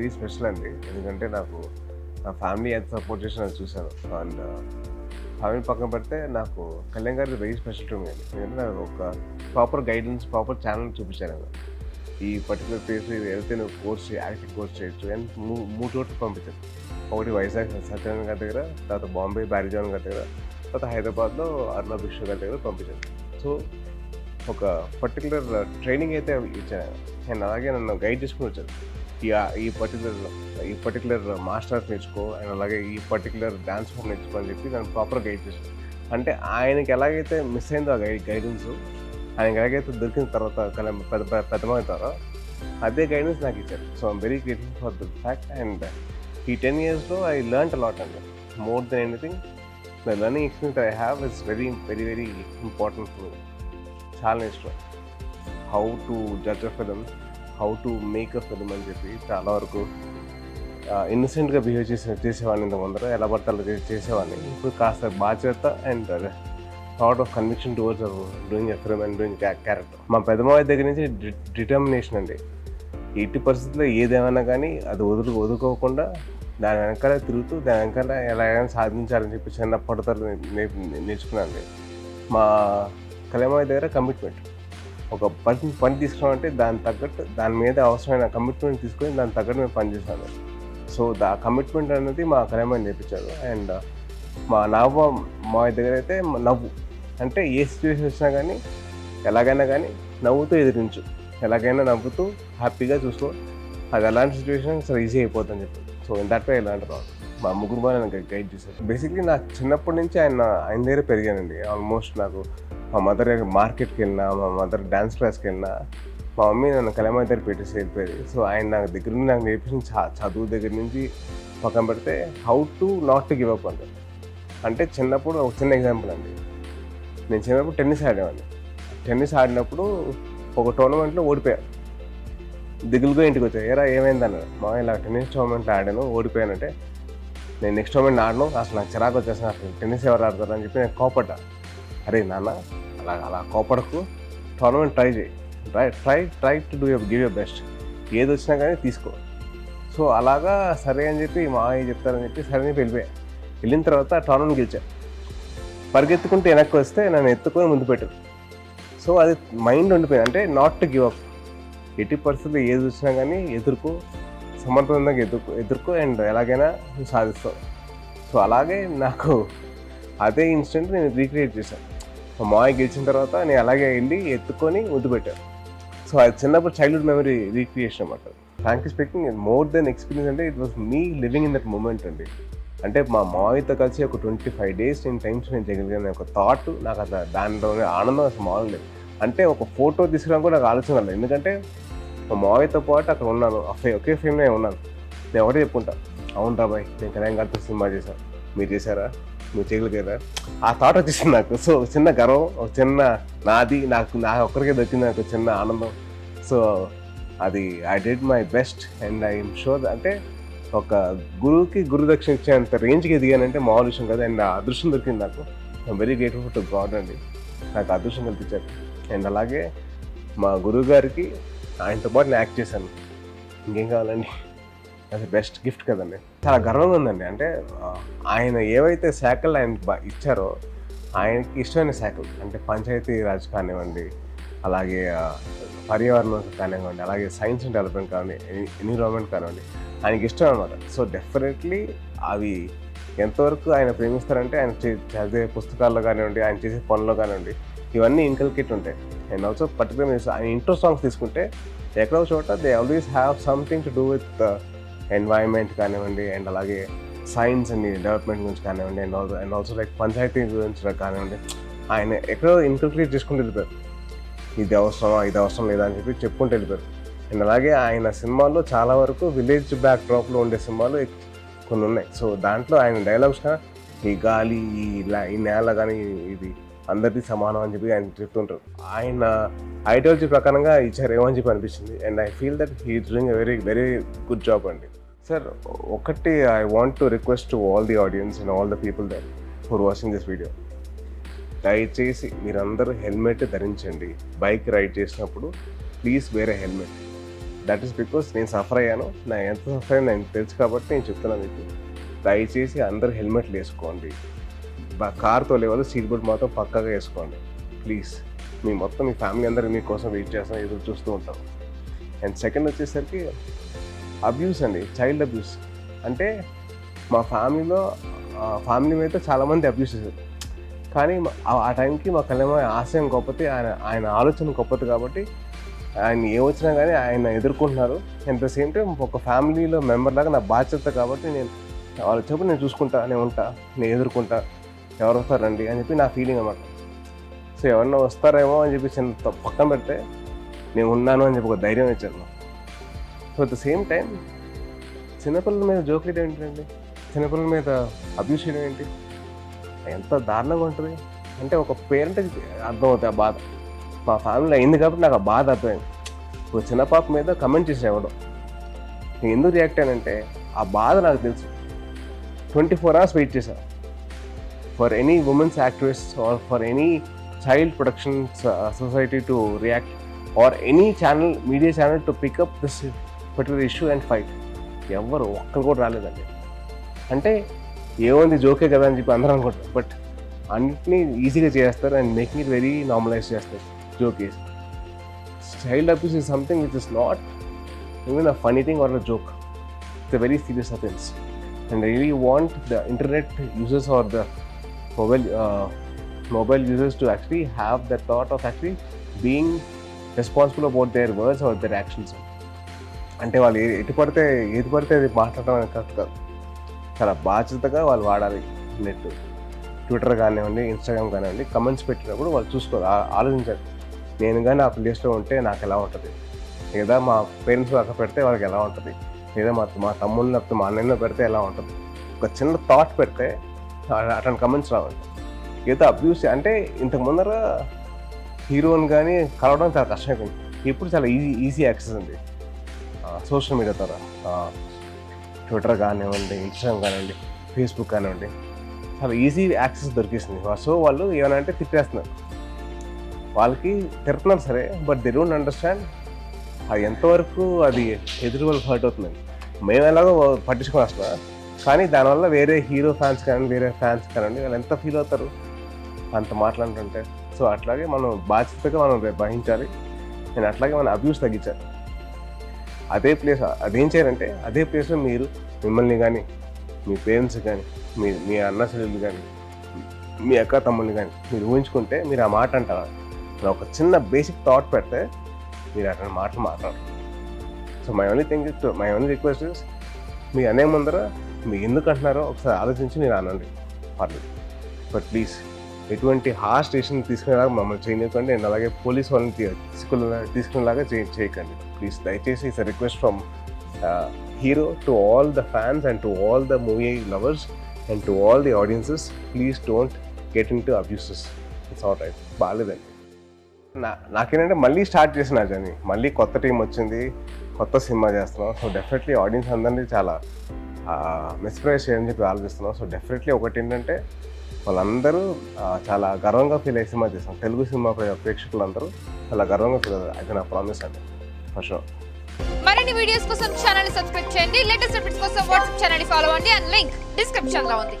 Very special అండి. ఎందుకంటే నాకు నా ఫ్యామిలీ ఎంత సపోర్ట్ చేసినా అది చూశాను. అండ్ ఫ్యామిలీ పక్కన పెడితే నాకు కళ్యాణ్ గారి వెరీ స్పెషల్ టు మీ అండి. ఎందుకంటే నాకు ఒక ప్రాపర్ గైడెన్స్, ప్రాపర్ ఛానల్ చూపించారు ఆయన. ఈ పర్టికులర్ ప్లేస్ ఇది వెళ్తే నువ్వు యాక్టింగ్ కోర్స్ చేయొచ్చు అని మూడు చోట్ల పంపించారు. ఒకటి వైజాగ్ సత్యనారాయణ గారి దగ్గర, తర్వాత బాంబే బ్యారిజాన్ గారి దగ్గర, తర్వాత హైదరాబాద్లో అర్ణబ్ విశ్వ గారి దగ్గర పంపించారు. సో ఒక పర్టికులర్ ట్రైనింగ్ అయితే ఇచ్చాను. అండ్ అలాగే నన్ను గైడ్ చేసుకుని వచ్చారు. ఈ పర్టికులర్ మాస్టర్స్ నేర్చుకో అండ్ అలాగే ఈ పర్టికులర్ డ్యాన్స్ ఫామ్ నేర్చుకో అని చెప్పి నన్ను ప్రాపర్ గైడ్ చేశాను. అంటే ఆయనకి ఎలాగైతే మిస్ అయిందో ఆ గైడెన్స్, ఆయనకి ఎలాగైతే దొరికిన తర్వాత పెద్దమైన తర్వాత అదే గైడెన్స్ నాకు ఇచ్చారు. So I'm very grateful for the fact. And ఈ 10 yearsలో ఐ లెర్న్డ్ అలాట్ అండి. More than anything the learning experience I have is very very very important for me. చాలా నేర్చుకున్నాను how to judge a film, how to make a film అని చెప్పి. చాలా వరకు ఇన్నసెంట్గా behave చేసేవాడిని ఇంత ముందర, ఎలా పడతాలో చేసేవాడిని. ఇప్పుడు కాస్త బాధ్యత and thought of conviction towards doing a film and doing character. మా పెద్దమావి దగ్గర నుంచి డిటర్మినేషన్ అండి. ఎట్టి పరిస్థితుల్లో ఏదేమైనా కానీ అది వదులుకోకుండా దాని వెనకాల తిరుగుతూ దాని వెనకాల ఎలాగైనా సాధించాలని చెప్పి చిన్నప్పటితో నేర్చుకున్నాను. మా కళ్యాణ్ దగ్గర కమిట్మెంట్, ఒక పని తీసుకున్నామంటే దాని తగ్గట్టు దాని మీద అవసరమైన కమిట్మెంట్ తీసుకొని దాని తగ్గట్టు మేము పనిచేసాను. సో కమిట్మెంట్ అనేది మా కళ్యాణ్ నేర్పించారు. అండ్ మా మా దగ్గర అయితే నవ్వు అంటే ఏ సిచ్యువేషన్ వచ్చినా కానీ ఎలాగైనా కానీ నవ్వుతూ ఎదిరించు, ఎలాగైనా నవ్వుతూ హ్యాపీగా చూసుకో, అది ఎలాంటి సిచ్యువేషన్ అసలు ఈజీ అయిపోతుందని చెప్పి. సో ఇన్ దట్ వే ఇలాంటి మా ముగ్గురు బాగా నన్ను గైడ్ చేశారు. బేసిక్లీ నాకు చిన్నప్పటి నుంచి ఆయన దగ్గర పెరిగానండి. ఆల్మోస్ట్ నాకు మా మదర్ మార్కెట్కి వెళ్ళినా, మా మదర్ డ్యాన్స్ క్లాస్కి వెళ్ళినా, మా మమ్మీ నన్ను కళ్యాణ్ దగ్గర పెట్టేసి వెళ్ళిపోయేది. సో ఆయన నాకు దగ్గర నుంచి నాకు నేర్పించిన చదువు దగ్గర నుంచి పక్కన పెడితే how to not to give up అంటే చిన్నప్పుడు ఒక చిన్న ఎగ్జాంపుల్ అండి. నేను చిన్నప్పుడు టెన్నిస్ ఆడేవాడిని. టెన్నిస్ ఆడినప్పుడు ఒక టోర్నమెంట్లో ఓడిపోయాను. దిగులుగా ఇంటికి వచ్చాయి, ఏరా ఏమైంది అన్నారు. మా ఇలా టెన్నిస్ టోర్నమెంట్లో ఆడాను, ఓడిపోయానంటే నేను నెక్స్ట్ టోర్నమెంట్ ఆడను, అసలు నాకు చిరాకు వచ్చేసాను, అసలు టెన్నిస్ ఎవరు ఆడతారు అని చెప్పి నేను కోపడ్డా. అరే నాన్న అలా కోపడకు, టోర్నమెంట్ ట్రై చేయి, try to give your best, ఏది వచ్చినా కానీ తీసుకో. సో అలాగా సరే అని చెప్పి మా అయ్య చెప్తారని చెప్పి సరే అని వెళ్ళిపోయా. వెళ్ళిన తర్వాత టోర్నమెంట్ గెలిచా. పరిగెత్తుకుంటే వెనక్కి వస్తే నన్ను ఎత్తుకొని ముందు పెట్టారు. సో అది మైండ్ ఉండిపోయింది, అంటే నాట్ టు గివ్ అప్. ఎట్టి పరిస్థితుల్లో ఏది వచ్చినా కానీ సమర్థవంతంగా ఎదుర్కో అండ్ ఎలాగైనా నువ్వు సాధిస్తావు. సో అలాగే నాకు అదే ఇన్సిడెంట్ నేను రీక్రియేట్ చేశాను. మా మావయ్య గెలిచిన తర్వాత నేను అలాగే వెళ్ళి ఎత్తుకొని ముద్దు పెట్టాను. సో అది చిన్నప్పుడు చైల్డ్హుడ్ మెమరీ రీక్రియేషన్ అన్నమాట. Frankly speaking, more than experience అంటే it was me living in that moment అండి. అంటే మా మావయ్యతో కలిసి ఒక 25 days నేను టైం స్పెండ్ చేయగలిగాను ఒక థాట్ నాకు అసలు దానిలోనే ఆనందం అసలు మామూలు లేదు. అంటే ఒక ఫోటో తీసుకోవడం కూడా నాకు ఆలోచన లేదు, ఎందుకంటే మా మావయ్యతో పాటు అక్కడ ఉన్నాను, ఒకే ఫ్రేమ్లో ఉన్నాను. నేను ఒకటే చెప్పుకుంటా, అవును రా బాయ్ నేను కళ్యాణ్ గారితో సినిమా చేశాను, మీరు చేశారా, మీరు చేయగలిగారా, ఆ థాట్ వచ్చేసింది నాకు. సో చిన్న గర్వం, ఒక చిన్న నా ఒక్కరికే దొరికింది నాకు చిన్న ఆనందం. సో అది I did my best and I'm sure. అంటే ఒక గురువుకి గురుదక్షిణ ఇచ్చేంత రేంజ్కి ఎదిగానంటే మామూలు విషయం కదా. అండ్ ఆ అదృష్టం దొరికింది నాకు. I'm very grateful to God అండి, నాకు అదృష్టం కల్పించారు. అండ్ అలాగే మా గురువు గారికి ఆయనతో పాటు నేను యాక్ట్ చేశాను. ఇంకేం కావాలండి, అది బెస్ట్ గిఫ్ట్ కదండి. చాలా గర్వంగా ఉందండి. అంటే ఆయన ఏవైతే శాఖలు ఆయన ఇచ్చారో ఆయనకి ఇష్టమైన శాఖలు, అంటే పంచాయతీ రాజ్ కానివ్వండి, అలాగే పర్యావరణం కానివ్వండి, అలాగే సైన్స్ అండ్ డెవలప్మెంట్ కానివ్వండి, ఎన్విరాన్మెంట్ కానివ్వండి, ఆయనకి ఇష్టం అనమాట. సో డెఫినెట్లీ అవి ఎంతవరకు ఆయన ప్రేమిస్తారంటే ఆయన చదివే పుస్తకాల్లో కానివ్వండి, ఆయన చేసే పనుల్లో కానివ్వండి, ఇవన్నీ ఇన్కల్కేట్ ఉంటాయి. అండ్ ఆల్సో పర్టికులర్ ఆయన ఇంట్రో సాంగ్స్ తీసుకుంటే ఎక్కడో చోట they always have something to do with environment కానివ్వండి, అండ్ అలాగే సైన్స్ అండ్ డెవలప్మెంట్ గురించి కానివ్వండి, అండ్ ఆల్సో లైక్ పంచాయతీ గురించి కానివ్వండి, ఆయన ఎక్కడో ఇన్కల్కేట్ చేసుకుంటూ వెళ్ళిపోయారు. ఇది అవసరం లేదా అని చెప్పి చెప్పుకుంటూ వెళ్ళిపోయారు. అండ్ అలాగే ఆయన సినిమాల్లో చాలా వరకు విలేజ్ బ్యాక్ డ్రాప్లో ఉండే సినిమాలు కొన్ని ఉన్నాయి. సో దాంట్లో ఆయన డైలాగ్స్ ఈ గాలి, ఈ నేల కానీ ఇది అందరికీ సమానం అని చెప్పి ఆయన చెప్తుంటారు. ఆయన ఐడియాలజీ ప్రకారంగా ఇచ్చారేమో అని చెప్పి అనిపించింది. And I feel that he is doing a very very good job అండి. సార్ ఒకటి I want to request to all the audience and all the people that for watching this video, దయచేసి మీరందరూ helmet ధరించండి. Bike ride చేసినప్పుడు please wear a helmet. That is because నేను suffer అయ్యాను, నా ఎంత సఫర్ అయ్యాను నేను తెలుసు కాబట్టి నేను చెప్తున్నాను మీకు. దయచేసి అందరు హెల్మెట్లు వేసుకోండి, కార్ తోలే వాళ్ళు సీట్ బెల్ట్ మాత్రం పక్కాగా వేసుకోండి ప్లీజ్. మీ మొత్తం మీ ఫ్యామిలీ అందరూ మీకోసం వెయిట్ చేస్తాం, ఎదురు చూస్తూ ఉంటాం. అండ్ సెకండ్ వచ్చేసరికి అబ్యూస్ అండి, చైల్డ్ అబ్యూస్. అంటే మా ఫ్యామిలీ మీద చాలామంది అబ్యూస్ చేశారు, కానీ ఆ టైంకి మా కళ్యాణ ఆశయం గొప్పది, ఆయన ఆలోచన గొప్పది కాబట్టి ఆయన ఏ వచ్చినా కానీ ఆయన ఎదుర్కొంటున్నారు. అట్ ద సేమ్ టైం ఒక ఫ్యామిలీలో మెంబర్ లాగా నా బాధ్యత కాబట్టి నేను వాళ్ళు చెప్పి నేను చూసుకుంటా, నేను ఉంటా, నేను ఎదుర్కొంటా, ఎవరు వస్తారండి అని చెప్పి నా ఫీలింగ్ అన్నమాట. సో ఎవరన్నా వస్తారేమో అని చెప్పి చిన్న పక్కన పెడితే నేను ఉన్నాను అని చెప్పి ఒక ధైర్యం ఇచ్చాను. So at the same time చిన్నపిల్లల మీద జోకులు ఏంటండి, చిన్నపిల్లల మీద అబ్యూస్ చేయడం ఏంటి, ఎంత దారుణంగా ఉంటుంది అంటే ఒక పేరెంట్కి అర్థమవుతుంది ఆ బాధ. మా ఫ్యామిలీలో అయింది కాబట్టి నాకు ఆ బాధ అర్థమైంది. ఒక చిన్న పాప మీద కమెంట్ చేసేవాడు, నేను ఎందుకు రియాక్ట్ అయ్యానంటే ఆ బాధ నాకు తెలుసు. 24 hours వెయిట్ చేశాను for any womens activist or for any child protection society to react or any channel, media channel to pick up this particular issue and fight. ఎవరు ఒక్కరు కూడా రాలేదండి. అంటే ఏముంది జోకే కదా అని చెప్పి అందరూ అనుకుంటారు, బట్ అన్నిటినీ ఈజీగా చేస్తారు and making it very normalise చేస్తారు. Jokes child abuse is something which is not even a funny thing or a joke, it's a very serious offence. And I really want the internet users or the mobile users to actually have the thought of actually being responsible about their words or their actions. అంటే వాళ్ళు ఏది పడితే అది మాట్లాడటం అనేది correct కాదు. చాలా బాధ్యతగా వాళ్ళు వాడాలి నెట్. ట్విట్టర్ కానివ్వండి, ఇన్స్టాగ్రామ్ కానివ్వండి, కమెంట్స్ పెట్టినప్పుడు వాళ్ళు చూసుకోవాలి, ఆలోచించాలి. నేను కానీ ఆ ప్లేస్లో ఉంటే నాకు ఎలా ఉంటుంది, లేదా మా పేరెంట్స్ అక్కడ పెడితే వాళ్ళకి ఎలా ఉంటుంది, లేదా మా తమ్ముళ్ళు లేకపోతే మా అన్నయ్య పెడితే ఎలా ఉంటుంది. ఒక చిన్న థాట్ పెడితే అట్లాంటి కమెంట్స్ రావాలి. ఏదో అబ్యూస్ అంటే ఇంతకు ముందర హీరోని కానీ కలవడం చాలా కష్టమైపోయింది. ఇప్పుడు చాలా ఈజీ యాక్సెస్ ఉంది సోషల్ మీడియా ద్వారా. ట్విట్టర్ కానివ్వండి, ఇన్స్టాగ్రామ్ కానివ్వండి, ఫేస్బుక్ కానివ్వండి, చాలా ఈజీ యాక్సెస్ దొరికేసింది. సో వాళ్ళు ఏమైనా అంటే తిట్టేస్తున్నారు, వాళ్ళకి తిడుతున్నారు సరే, బట్ దే డోంట్ అండర్స్టాండ్ అది ఎంతవరకు అది ఎదురు వాళ్ళకి హర్ట్ అవుతుందండి. మేము ఎలాగో పట్టించుకొని వస్తున్నా, కానీ దానివల్ల వేరే హీరో ఫ్యాన్స్ కానీ వేరే ఫ్యాన్స్ కానివ్వండి వాళ్ళు ఎంత ఫీల్ అవుతారు అంత మాట్లాడుతుంటే. సో అట్లాగే మనం బాధ్యతగా మనం వహించాలి అండ్ అట్లాగే మనం అబ్యూస్ తగ్గించాలి. అదేం చేయాలంటే అదే ప్లేస్లో మీరు మిమ్మల్ని కానీ, మీ పేరెంట్స్ కానీ, మీ అన్న చెల్లెలు కానీ, మీ అక్క తమ్ముళ్ళు కానీ మీరు ఊహించుకుంటే మీరు ఆ మాట అంటారు. ఒక చిన్న బేసిక్ థాట్ పెడితే మీరు అట్లాంటి మాటలు మాట్లాడరు. So my only request is, మీరు అనే ముందర మీరు ఎందుకు అంటున్నారో ఒకసారి ఆలోచించి మీరు అనండి, పర్లేదు. బట్ ప్లీజ్ ఎటువంటి హార్ష్ స్టేషన్ తీసుకునేలాగా మమ్మల్ని చేయనివ్వకండి అండ్ అలాగే పోలీస్ వాళ్ళని తీసుకునేలాగా చేయకండి ప్లీజ్. దయచేసి it's request from hero to all the fans and to all the movie lovers and to all the audiences, please don't get into abuses. It's all right. బాగాలేదండి. నాకేంటంటే మళ్ళీ start చేసిన journey, మళ్ళీ కొత్త team వచ్చింది, కొత్త cinema చేస్తున్నాం. So definitely audience అందరినీ చాలా మెస్ప్రైజ్ చేయని చెప్పి ఆలోచిస్తున్నాం. సో డెఫినెట్లీ ఒకటి ఏంటంటే వాళ్ళందరూ చాలా గర్వంగా ఫీల్ అయ్యే సినిమా చేస్తాం. తెలుగు సినిమా ప్రేక్షకులందరూ చాలా గర్వంగా ఫీల్ అవుతారు. అది నా ప్రామిస్ అండి, ఫర్ షూర్. మరిన్ని వీడియోస్ కోసం ఛానల్ సబ్స్క్రైబ్ చేయండి. లేటెస్ట్ అప్డేట్స్ కోసం వాట్సాప్ ఛానల్ ఫాలో అవ్వండి. అండ్ లింక్ డిస్క్రిప్షన్ లో ఉంది.